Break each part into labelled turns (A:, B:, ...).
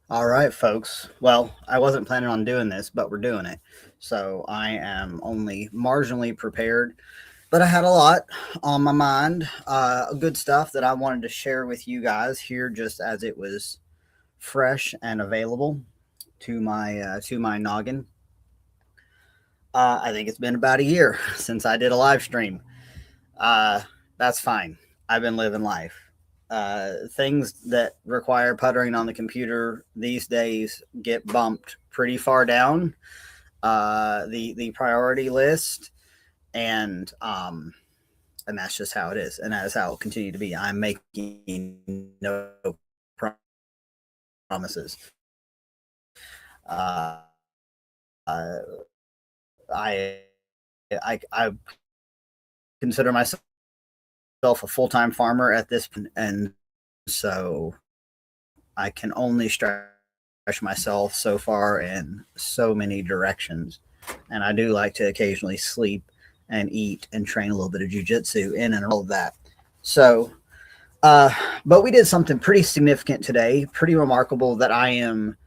A: All right, folks. Well, I wasn't planning on doing this, but we're doing it. So I am only marginally prepared, but I had a lot on my mind. Good stuff that I wanted to share with you guys here, just as it was fresh and available to my noggin. I think it's been about a year since I did a live stream. Uh, that's fine. I've been living life. Things that require puttering on the computer these days get bumped pretty far down the priority list, and and that's just how it is, and that is how it will continue to be. I'm making no promises. Uh, I I consider myself a full time farmer at this point, and so I can only stretch myself so far in so many directions. And I do like to occasionally sleep and eat and train a little bit of jujitsu in and all of that. So, uh, but we did something pretty significant today, pretty remarkable that I am,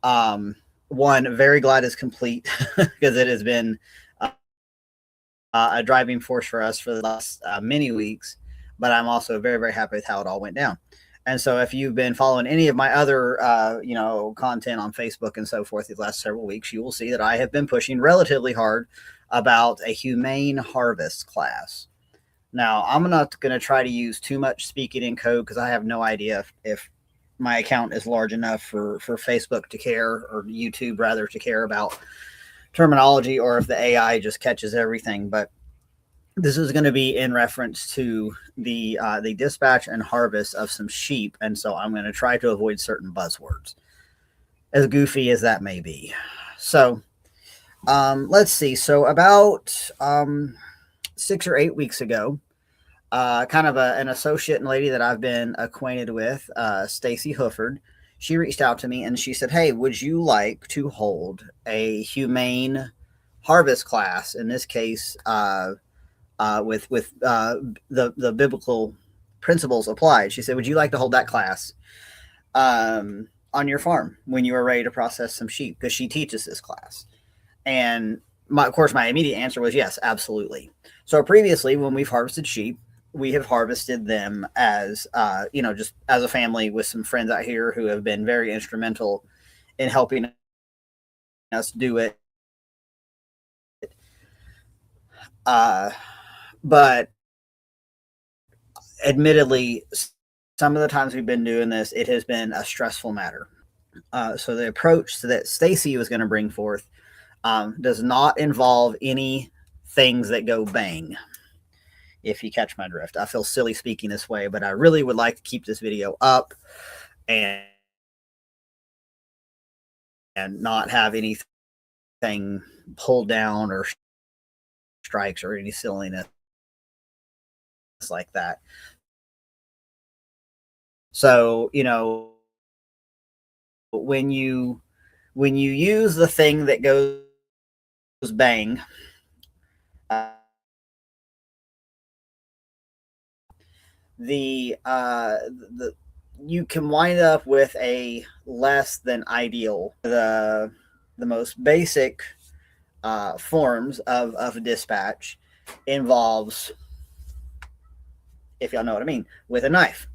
A: um, one, very glad is complete because it has been a driving force for us for the last many weeks. But I'm also very, very happy with how it all went down. And so, if you've been following any of my other, content on Facebook and so forth these last several weeks, you will see that I have been pushing relatively hard about a humane harvest class. Now, I'm not going to try to use too much speaking in code because I have no idea if my account is large enough for Facebook to care, or YouTube rather, to care about terminology, or if the AI just catches everything. But this is going to be in reference to the dispatch and harvest of some sheep, and so I'm going to try to avoid certain buzzwords, as goofy as that may be. So let's see. So about 6 or 8 weeks ago, kind of an associate and lady that I've been acquainted with, Stacy Hooford, she reached out to me and she said, "Hey, would you like to hold a humane harvest class? In this case, with the biblical principles applied." She said, "Would you like to hold that class on your farm when you are ready to process some sheep?" Because she teaches this class. And of course, my immediate answer was yes, absolutely. So previously, when we've harvested sheep, we have harvested them as just as a family with some friends out here who have been very instrumental in helping us do it. Uh, but admittedly, some of the times we've been doing this, it has been a stressful matter. So the approach that Stacy was going to bring forth does not involve any things that go bang. If you catch my drift, I feel silly speaking this way, but I really would like to keep this video up and not have anything pulled down or strikes or any silliness like that. So, when you use the thing that goes bang, uh, the you can wind up with a less than ideal. The most basic forms of dispatch involves, if y'all know what I mean, with a knife.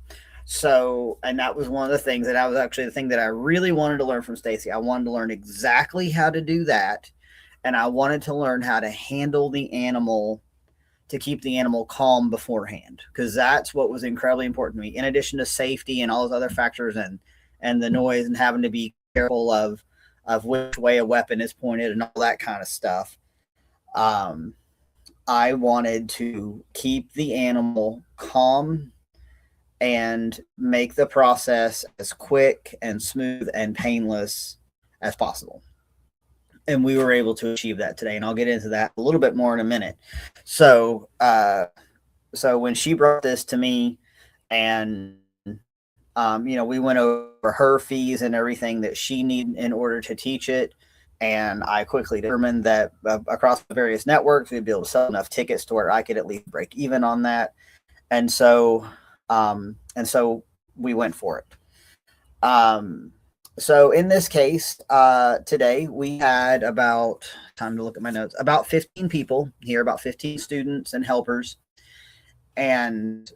A: So, and that was one of the things that I was actually the thing that I really wanted to learn from Stacy. I wanted to learn exactly how to do that, and I wanted to learn how to handle the animal, to keep the animal calm beforehand, because that's what was incredibly important to me. In addition to safety and all those other factors, and the noise and having to be careful of which way a weapon is pointed and all that kind of stuff. Um, I wanted to keep the animal calm and make the process as quick and smooth and painless as possible. And we were able to achieve that today. And I'll get into that a little bit more in a minute. So, so when she brought this to me, and we went over her fees and everything that she needed in order to teach it. And I quickly determined that across the various networks, we'd be able to sell enough tickets to where I could at least break even on that. And so we went for it. Um, So in this case, today we had about, time to look at my notes, about 15 people here, about 15 students and helpers. And,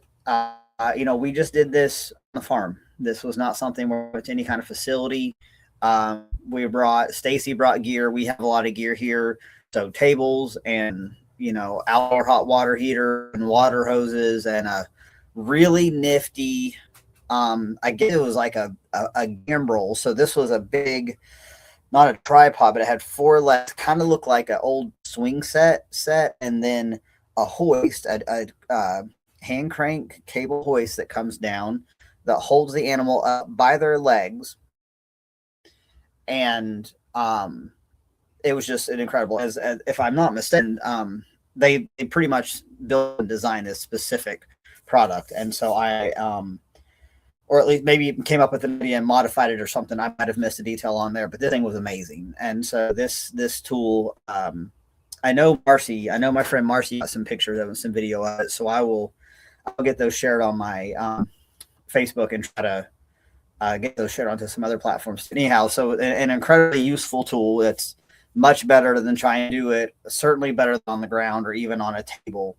A: we just did this on the farm. This was not something where we went to any kind of facility. Stacy brought gear. We have a lot of gear here. So tables and, outdoor hot water heater and water hoses and a really nifty, I guess it was like a gimbal. So this was a big, not a tripod, but it had four legs, kind of looked like an old swing set, and then a hoist, a hand crank cable hoist that comes down that holds the animal up by their legs, and it was just an incredible. As if I'm not mistaken, they pretty much built and designed this specific product, and so or at least maybe came up with an idea and modified it or something. I might have missed a detail on there, but this thing was amazing. And so this tool, I know my friend Marcy got some pictures of it, some video of it. So I'll get those shared on my Facebook and try to get those shared onto some other platforms. Anyhow, so an incredibly useful tool that's much better than trying to do it. Certainly better than on the ground or even on a table,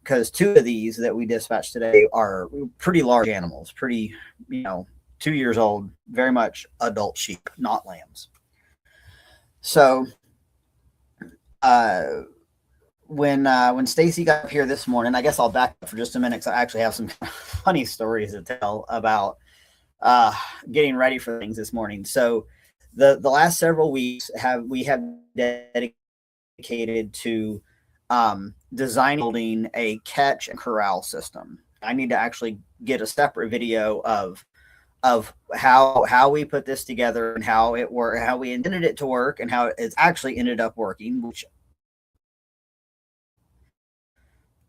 A: because two of these that we dispatched today are pretty large animals, pretty, 2 years old, very much adult sheep, not lambs. So when Stacy got up here this morning, I guess I'll back up for just a minute because I actually have some funny stories to tell about getting ready for things this morning. So the last several weeks we have dedicated to designing building a catch and corral system. I need to actually get a separate video of how we put this together and how we intended it to work, and how it's actually ended up working, which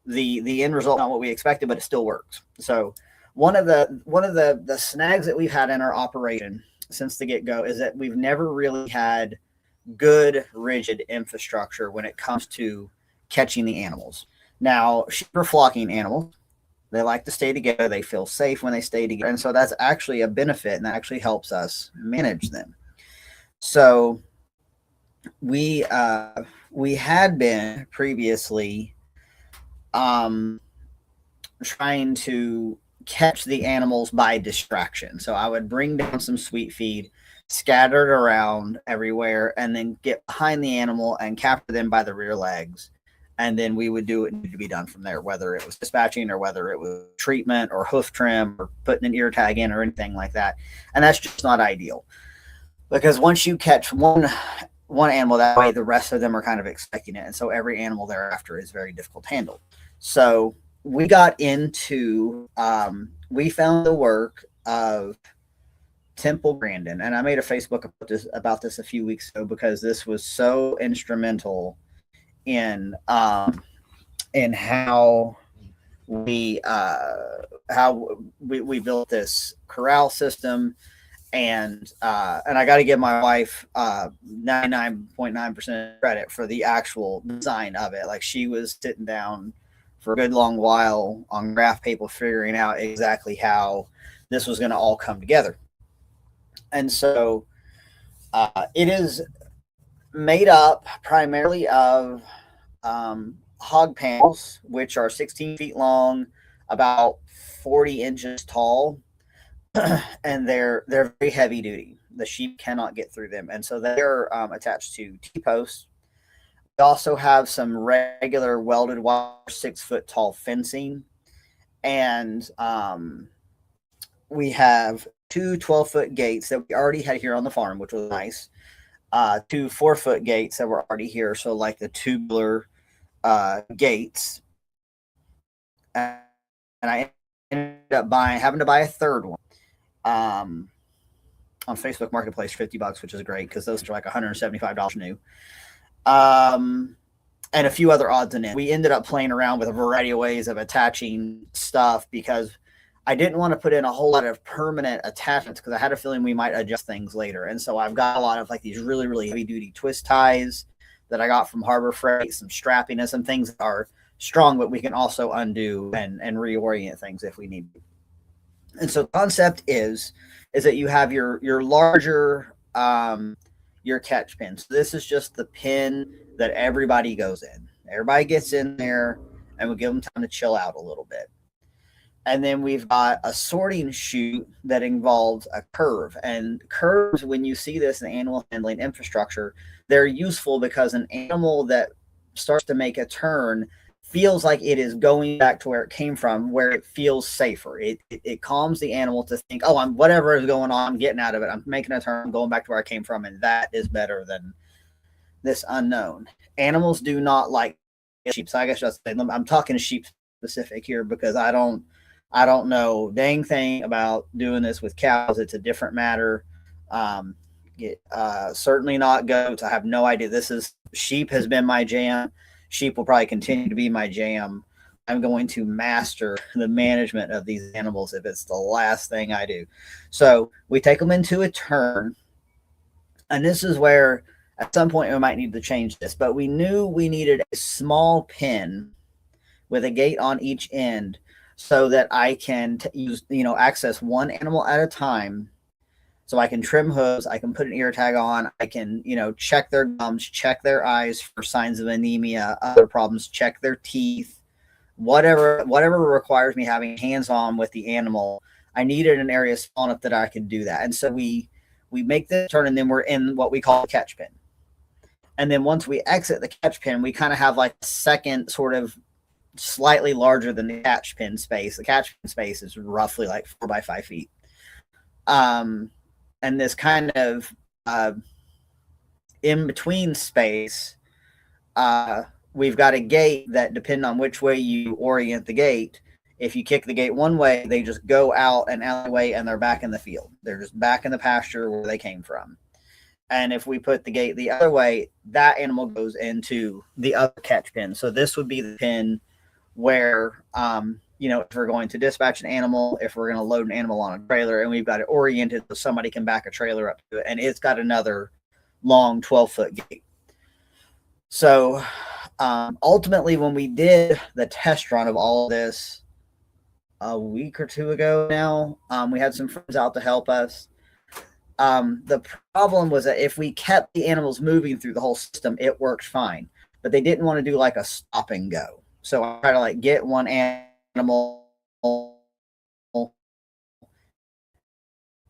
A: the end result not what we expected, but it still works. So one of the snags that we've had in our operation since the get-go is that we've never really had good rigid infrastructure when it comes to catching the animals. Now, sheep are flocking animals. They like to stay together. They feel safe when they stay together. And so that's actually a benefit, and that actually helps us manage them. So we had been previously trying to catch the animals by distraction. So I would bring down some sweet feed scattered around everywhere, and then get behind the animal and capture them by the rear legs. And then we would do what needed to be done from there, whether it was dispatching or whether it was treatment or hoof trim or putting an ear tag in or anything like that. And that's just not ideal, because once you catch one animal that way, the rest of them are kind of expecting it. And so every animal thereafter is very difficult to handle. So we got into, we found the work of Temple Grandin, and I made a Facebook about this a few weeks ago because this was so instrumental in how we built this corral system. And I got to give my wife 99.9% credit for the actual design of it. Like, she was sitting down for a good long while on graph paper figuring out exactly how this was going to all come together. And so it is made up primarily of hog panels, which are 16 feet long, about 40 inches tall, and they're very heavy duty. The sheep cannot get through them, and so they're attached to T-posts. We also have some regular welded wire 6-foot tall fencing, and we have two 12-foot gates that we already had here on the farm, which was nice. Two 4-foot gates that were already here, so like the tubular gates. And I ended up having to buy a third one on Facebook Marketplace for $50, which is great because those are like $175 new. And a few other odds and ends. We ended up playing around with a variety of ways of attaching stuff because I didn't want to put in a whole lot of permanent attachments because I had a feeling we might adjust things later. And so I've got a lot of like these really, really heavy duty twist ties that I got from Harbor Freight, some strapping and some things that are strong, but we can also undo and reorient things if we need to. And so the concept is that you have your larger your catch pin. So this is just the pin that everybody goes in. Everybody gets in there, and we give them time to chill out a little bit. And then we've got a sorting chute that involves a curve. And curves, when you see this in animal handling infrastructure, they're useful because an animal that starts to make a turn feels like it is going back to where it came from, where it feels safer. It calms the animal to think, oh, I'm whatever is going on, I'm getting out of it. I'm making a turn, I'm going back to where I came from, and that is better than this unknown. Animals do not like sheep. So I guess I'm talking sheep specific here because I don't know dang thing about doing this with cows. It's a different matter. Um, Certainly not goats. I have no idea. This is sheep has been my jam. Sheep will probably continue to be my jam. I'm going to master the management of these animals if it's the last thing I do. So we take them into a turn, and this is where at some point we might need to change this, but we knew we needed a small pin with a gate on each end so that I can use, access one animal at a time. So I can trim hooves, I can put an ear tag on, I can, check their gums, check their eyes for signs of anemia, other problems, check their teeth, whatever requires me having hands on with the animal. I needed an area small enough that I could do that. And so we make the turn, and then we're in what we call a catch pin. And then once we exit the catch pin, we kind of have like a second sort of slightly larger than the catch pin space. The catch pin space is roughly like 4 by 5 feet. Um, and this kind of in between space, uh, we've got a gate that, depending on which way you orient the gate, if you kick the gate one way, they just go out an alleyway and they're back in the field. They're just back in the pasture where they came from. And if we put the gate the other way, that animal goes into the other catch pin. So this would be the pin where, if we're going to dispatch an animal, if we're going to load an animal on a trailer, and we've got it oriented so somebody can back a trailer up to it, and it's got another long 12-foot gate. So ultimately, when we did the test run of all of this a week or two ago now, we had some friends out to help us. The problem was that if we kept the animals moving through the whole system, it worked fine. But they didn't want to do like a stop and go. So I try to like get one animal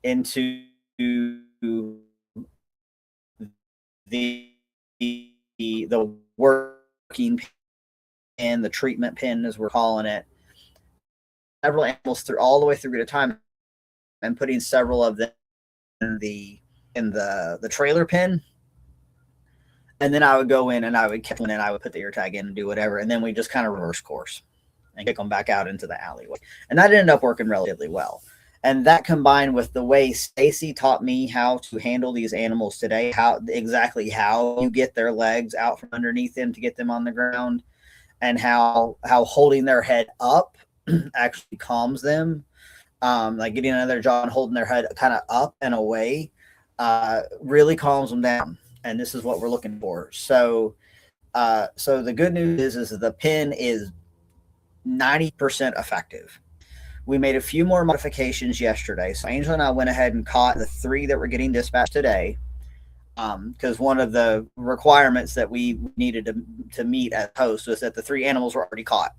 A: into the working pin, the treatment pin as we're calling it. Several animals through all the way through at a time, and putting several of them in the trailer pin, and then I would go in and I would catch one and I would put the ear tag in and do whatever, and then we just kind of reverse course and kick them back out into the alleyway, and that ended up working relatively well. And that combined with the way Stacy taught me how to handle these animals today, how you get their legs out from underneath them to get them on the ground, and how holding their head up actually calms them. Like getting under their jaw and holding their head kind of up and away really calms them down. And this is what we're looking for. So the good news is the pin is 90% effective. We made a few more modifications yesterday. So Angel and I went ahead and caught the 3 that were getting dispatched today, because one of the requirements that we needed to meet as hosts was that the 3 animals were already caught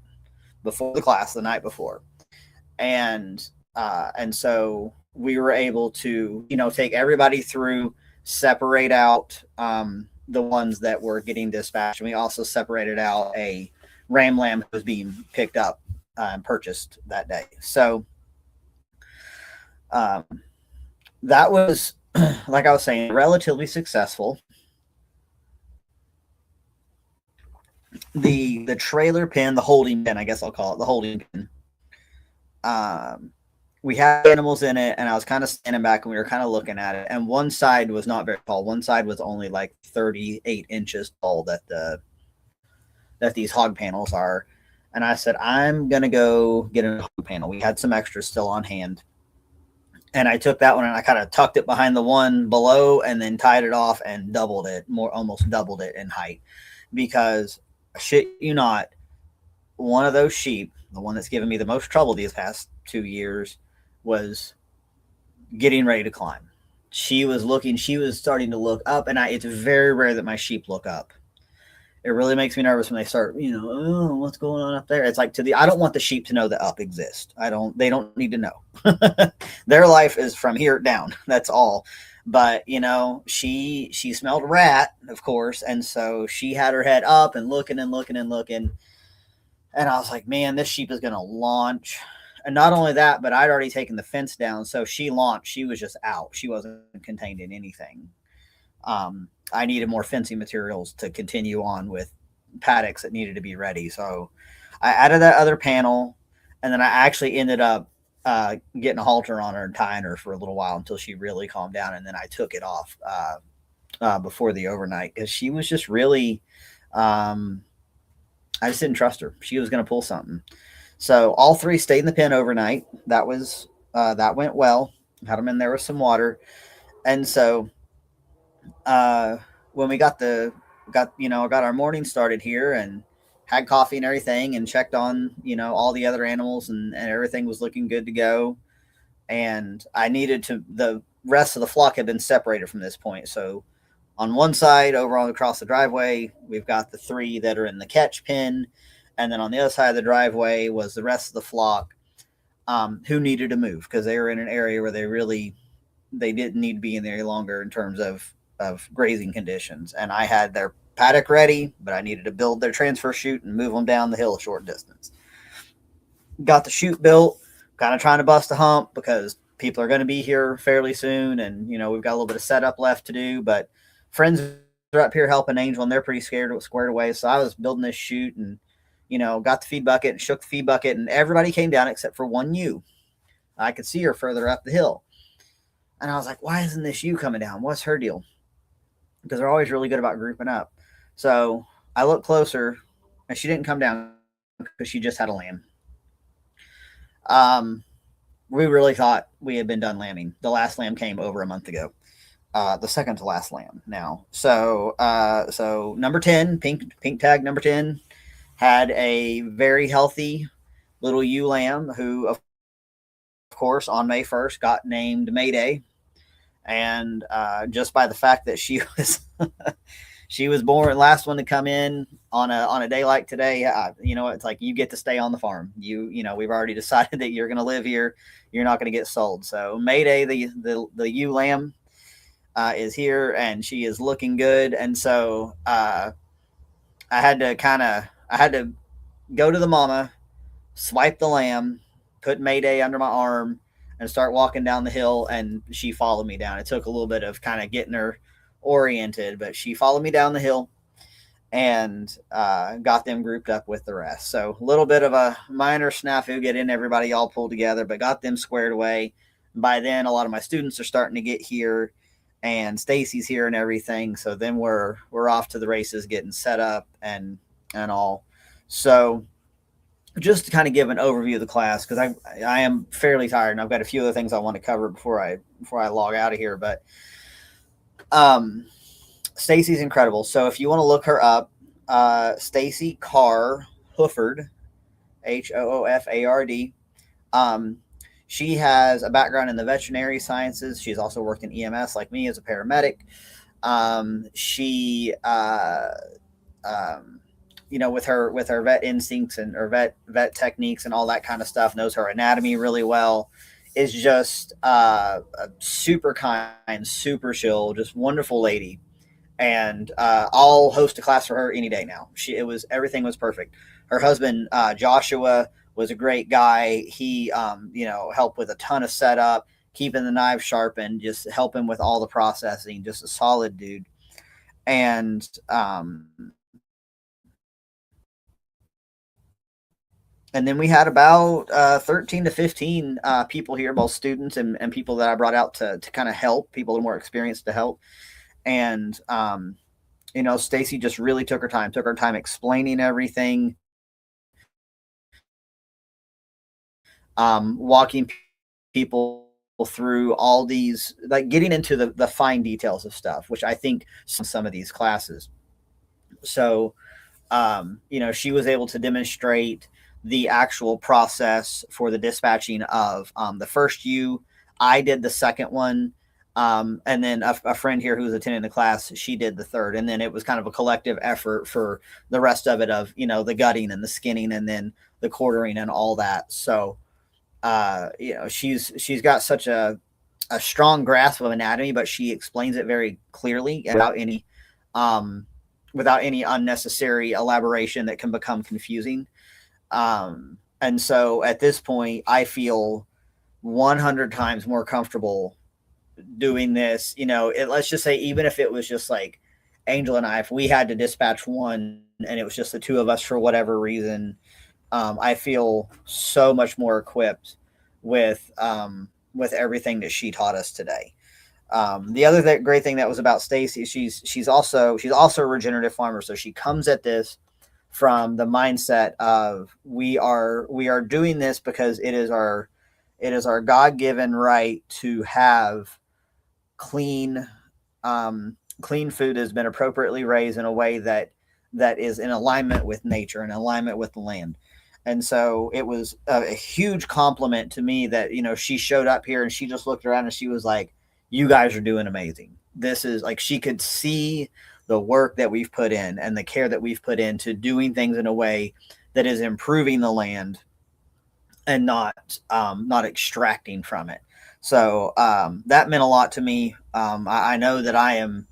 A: before the class the night before. And so we were able to, take everybody through, separate out the ones that were getting dispatched. And we also separated out a ram lamb that was being picked up and purchased that day. So that was, like I was saying, relatively successful. The trailer pin, the holding pin, I guess I'll call it the holding pin. We had animals in it, and I was kind of standing back and we were kind of looking at it. And one side was not very tall. One side was only like 38 inches tall that these hog panels are. And I said, I'm going to go get a hog panel. We had some extras still on hand. And I took that one and I kind of tucked it behind the one below and then tied it off and almost doubled it in height. Because, shit you not, one of those sheep, the one that's given me the most trouble these past 2 years, was getting ready to climb. She was looking, she was starting to look up, and it's very rare that my sheep look up. It really makes me nervous when they start, oh, what's going on up there? It's like I don't want the sheep to know that up exists. They don't need to know. Their life is from here down. That's all. But she smelled a rat, of course, and so she had her head up and looking and looking and looking, and I was like, man, this sheep is gonna launch. And not only that, but I'd already taken the fence down, so she launched. She was just out. She wasn't contained in anything. I needed more fencing materials to continue on with paddocks that needed to be ready. So I added that other panel, and then I actually ended up getting a halter on her and tying her for a little while until she really calmed down, and then I took it off before the overnight because she was just really. I just didn't trust her. She was going to pull something. So all three stayed in the pen overnight. That went well. Had them in there with some water, and so uh, when we got our morning started here and had coffee and everything and checked on all the other animals, and everything was looking good to go. And I needed to the rest of the flock had been separated from this point. So on one side over on across the driveway, we've got the three that are in the catch pen, and then on the other side of the driveway was the rest of the flock, who needed to move because they were in an area where they didn't need to be in there any longer in terms of grazing conditions. And I had their paddock ready, but I needed to build their transfer chute and move them down the hill a short distance. Got the chute built, kind of trying to bust a hump because people are going to be here fairly soon, and we've got a little bit of setup left to do. But friends are up here helping Angel, and they're pretty squared away. So I was building this chute, and got the feed bucket and shook the feed bucket, and everybody came down except for one ewe. I could see her further up the hill, and I was like, "Why isn't this ewe coming down? What's her deal?" Because they're always really good about grouping up. So I looked closer, and she didn't come down because she just had a lamb. We really thought we had been done lambing. The last lamb came over a month ago. The second to last lamb now. So number 10, pink tag number 10, had a very healthy little ewe lamb who, of course, on May 1st got named Mayday. And just by the fact that she was she was born last one to come in on a day like today, it's like you get to stay on the farm. We've already decided that you're going to live here. You're not going to get sold. So Mayday, the ewe lamb, is here, and she is looking good. And so I had to go to the mama, swipe the lamb, put Mayday under my arm, and start walking down the hill. And she followed me down. It took a little bit of kind of getting her oriented, but she followed me down the hill and got them grouped up with the rest. So a little bit of a minor snafu getting everybody all pulled together, but got them squared away. By then, a lot of my students are starting to get here, and Stacy's here and everything. So then we're off to the races, getting set up and all. So just to kind of give an overview of the class, because I am fairly tired, and I've got a few other things I want to cover before I log out of here. But Stacy's incredible. So if you want to look her up, Stacy Carr Hoofard, Hoofard. She has a background in the veterinary sciences. She's also worked in EMS like me as a paramedic. She with her vet instincts and her vet techniques and all that kind of stuff, knows her anatomy really well, is just a super kind, super chill, just wonderful lady. And I'll host a class for her any day now. Everything was perfect. Her husband, Joshua, was a great guy. He, helped with a ton of setup, keeping the knives sharpened, just helping with all the processing, just a solid dude. And then we had about 13 to 15 people here, both students and people that I brought out to kind of help, people more experienced to help. And, Stacy just really took her time explaining everything, walking people through all these, like getting into the fine details of stuff, which I think some of these classes. So, she was able to demonstrate the actual process for the dispatching of the first ewe. I did the second one. And then a friend here who was attending the class, she did the third. And then it was kind of a collective effort for the rest of it of, the gutting and the skinning and then the quartering and all that. So, she's got such a strong grasp of anatomy, but she explains it very clearly um, without any unnecessary elaboration that can become confusing. And so at this point, I feel 100 times more comfortable doing this. Let's just say, even if it was just like Angel and I, if we had to dispatch one and it was just the two of us for whatever reason, I feel so much more equipped with everything that she taught us today. The other great thing that was about Stacy, she's also a regenerative farmer, so she comes at this from the mindset of we are doing this because it is our God-given right to have clean clean food has been appropriately raised in a way that is in alignment with nature and alignment with the land. And so it was a huge compliment to me that, she showed up here and she just looked around and she was like, you guys are doing amazing. This is like, she could see the work that we've put in and the care that we've put into doing things in a way that is improving the land and not extracting from it. So that meant a lot to me. I know that I am,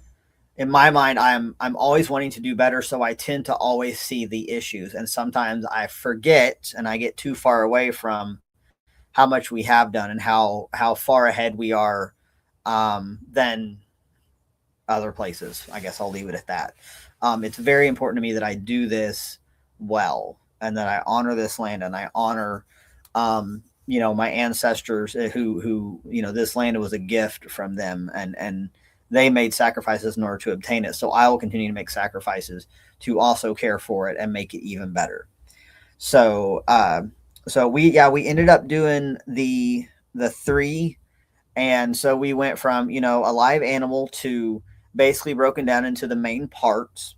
A: in my mind, I'm always wanting to do better, so I tend to always see the issues, and sometimes I forget and I get too far away from how much we have done and how far ahead we are than other places. I guess I'll leave it at that. It's very important to me that I do this well and that I honor this land and I honor my ancestors who this land was a gift from them, and they made sacrifices in order to obtain it. So I will continue to make sacrifices to also care for it and make it even better. So we ended up doing the three, and so we went from a live animal to basically broken down into the main parts.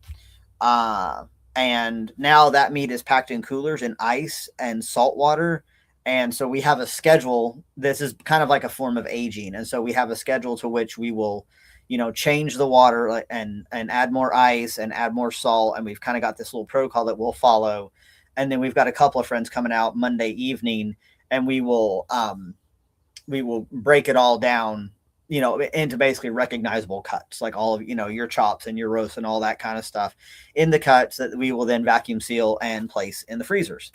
A: Uh, and now that meat is packed in coolers in ice and salt water. And so we have a schedule. This is kind of like a form of aging. And so we have a schedule to which we will, change the water and add more ice and add more salt. And we've kind of got this little protocol that we'll follow. And then we've got a couple of friends coming out Monday evening, and we will break it all down, into basically recognizable cuts, like all of, your chops and your roast and all that kind of stuff in the cuts that we will then vacuum seal and place in the freezers.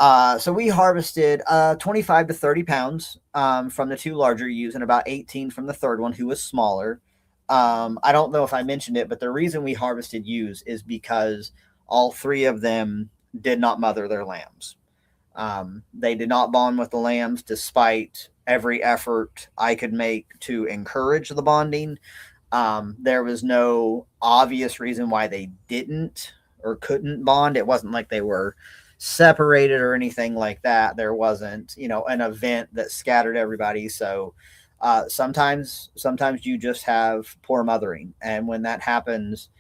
A: So we harvested 25 to 30 pounds from the two larger ewes and about 18 from the third one, who was smaller. I don't know if I mentioned it, but the reason we harvested ewes is because all three of them did not mother their lambs. They did not bond with the lambs despite every effort I could make to encourage the bonding. There was no obvious reason why they didn't or couldn't bond. It wasn't like they were separated or anything like that. There wasn't, an event that scattered everybody. So sometimes you just have poor mothering. And when that happens,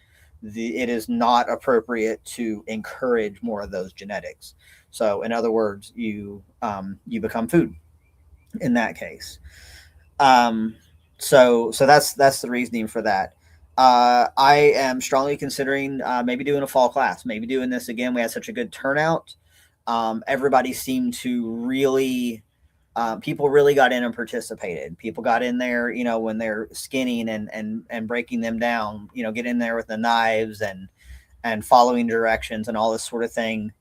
A: it is not appropriate to encourage more of those genetics. So in other words, you become food in that case. So that's the reasoning for that. I am strongly considering maybe doing a fall class, maybe doing this again. We had such a good turnout. Everybody seemed to really, people really got in and participated. People got in there, when they're skinning and breaking them down, get in there with the knives and following directions and all this sort of thing.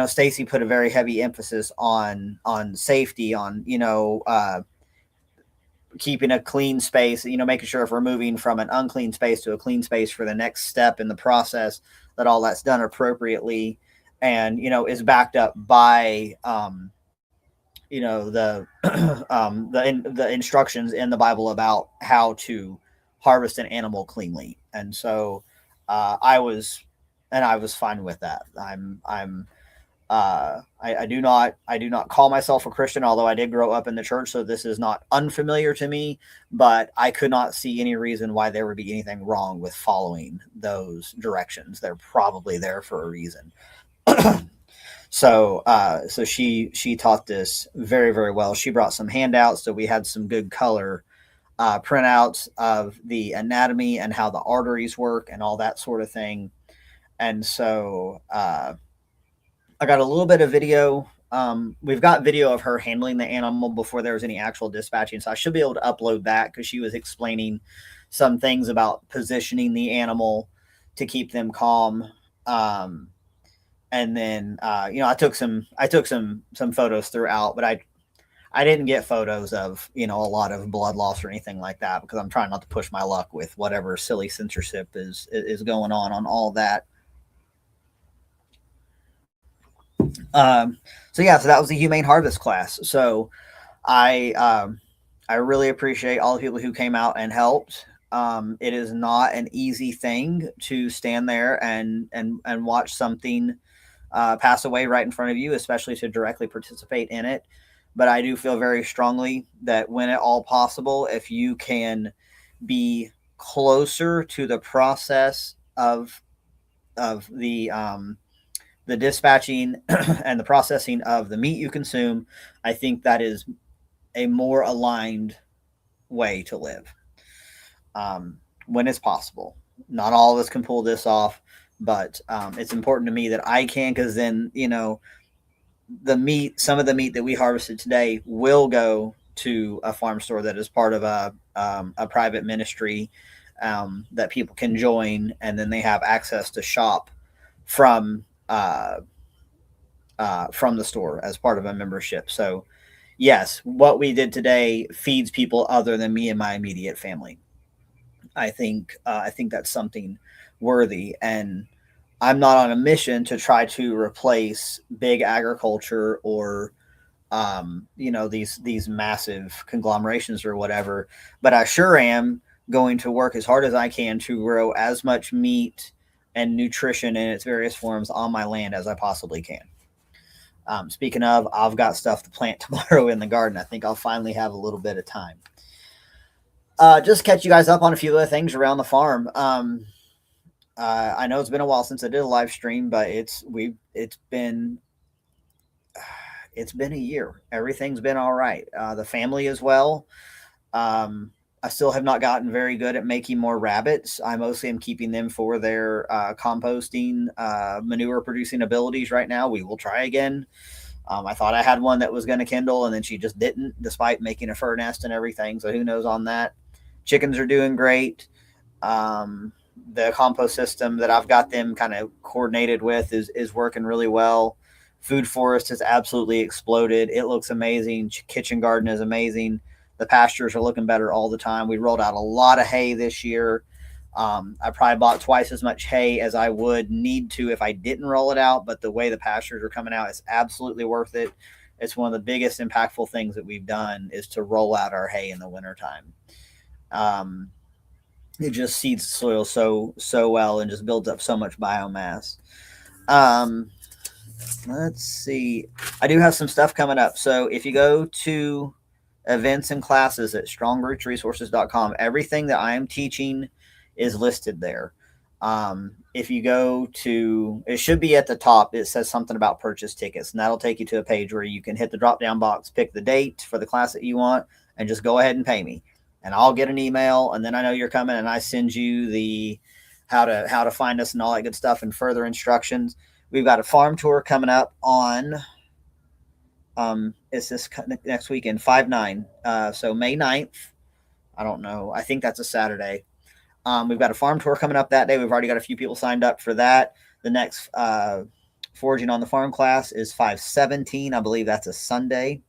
A: Stacy put a very heavy emphasis on safety, on, keeping a clean space, making sure if we're moving from an unclean space to a clean space for the next step in the process, that all that's done appropriately and, is backed up by, the, the instructions in the Bible about how to harvest an animal cleanly. And so, I was fine with that. I do not call myself a Christian, although I did grow up in the church, so this is not unfamiliar to me, but I could not see any reason why there would be anything wrong with following those directions. They're probably there for a reason. So she taught this very, very well. She brought some handouts, so we had some good color printouts of the anatomy and how the arteries work and all that sort of thing. And so I got a little bit of video. We've got video of her handling the animal before there was any actual dispatching, so I should be able to upload that because she was explaining some things about positioning the animal to keep them calm. Um, and then I took some photos throughout, but I didn't get photos of a lot of blood loss or anything like that because I'm trying not to push my luck with whatever silly censorship is going on all that. Um, so yeah, so that was the Humane Harvest class. So I really appreciate all the people who came out and helped. It is not an easy thing to stand there and watch something pass away right in front of you, especially to directly participate in it. But I do feel very strongly that when at all possible, if you can be closer to the process of the dispatching and the processing of the meat you consume, I think that is a more aligned way to live when it's possible. Not all of us can pull this off, but it's important to me that I can because then, some of the meat that we harvested today will go to a farm store that is part of a private ministry that people can join, and then they have access to shop from from the store as part of a membership. So, yes, what we did today feeds people other than me and my immediate family. I think that's something worthy, and I'm not on a mission to try to replace big agriculture or these massive conglomerations or whatever. But I sure am going to work as hard as I can to grow as much meat and nutrition in its various forms on my land as I possibly can. Speaking of, I've got stuff to plant tomorrow in the garden. I think I'll finally have a little bit of time. Just catch you guys up on a few other things around the farm. I know it's been a while since I did a live stream, but it's been a year. Everything's been all right. The family as well. I still have not gotten very good at making more rabbits. I mostly am keeping them for their composting, manure producing abilities right now. We will try again. I thought I had one that was going to kindle, and then she just didn't, despite making a fur nest and everything. So who knows on that? Chickens are doing great. The compost system that I've got them kind of coordinated with is working really well. Food forest has absolutely exploded. It looks amazing. Kitchen garden is amazing. The pastures are looking better all the time. We rolled out a lot of hay this year. I probably bought twice as much hay as I would need to if I didn't roll it out, but the way the pastures are coming out is absolutely worth it. It's one of the biggest impactful things that we've done is to roll out our hay in the wintertime. It just seeds the soil so well and just builds up so much biomass. Let's see. I do have some stuff coming up. So if you go to events and classes at strongrootsresources.com, everything that I am teaching is listed there. If you go to, it should be at the top, it says something about purchase tickets, and that'll take you to a page where you can hit the drop down box, pick the date for the class that you want, and just go ahead and pay me. And I'll get an email, and then I know you're coming, and I send you the how to find us and all that good stuff and further instructions. We've got a farm tour coming up on it's this next weekend, 5/9. So May 9th. I don't know. I think that's a Saturday. We've got a farm tour coming up that day. We've already got a few people signed up for that. The next Foraging on the Farm class is 5/17. I believe that's a Sunday.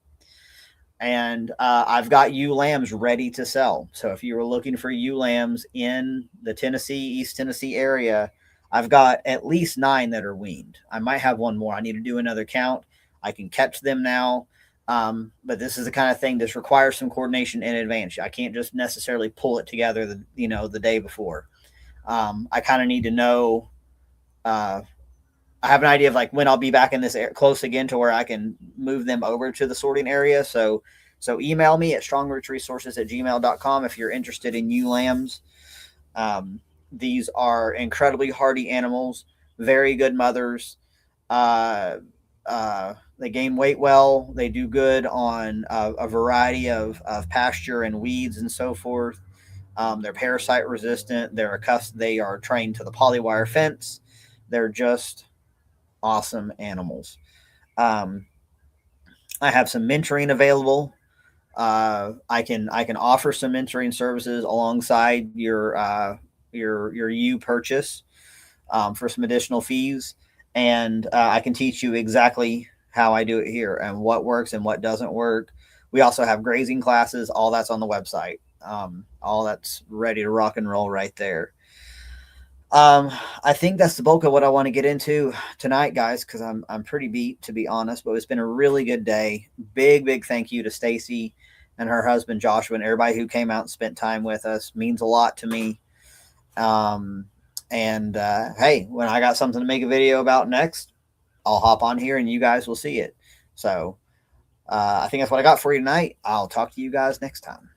A: And I've got ewe lambs ready to sell. So if you were looking for ewe lambs in the East Tennessee area, I've got at least 9 that are weaned. I might have one more. I need to do another count. I can catch them now. But this is the kind of thing that requires some coordination in advance. I can't just necessarily pull it together the day before. I kind of need to know. I have an idea of like when I'll be back in this close again to where I can move them over to the sorting area. So email me at strongrootsresources@gmail.com if you're interested in ewe lambs. These are incredibly hardy animals, very good mothers. They gain weight well. They do good on a variety of pasture and weeds and so forth. They're parasite resistant. They are trained to the polywire fence. They're just awesome animals. Um, I have some mentoring available. I can offer some mentoring services alongside your U purchase for some additional fees, and I can teach you exactly how I do it here and what works and what doesn't work. We also have grazing classes. All that's on the website. All that's ready to rock and roll right there. Um, I think that's the bulk of what I want to get into tonight, guys, because I'm pretty beat, to be honest. But it's been a really good day. Big thank you to Stacy and her husband Joshua and everybody who came out and spent time with us. Means a lot to me. Um, and hey, when I got something to make a video about next, I'll hop on here and you guys will see it. So I think that's what I got for you tonight. I'll talk to you guys next time.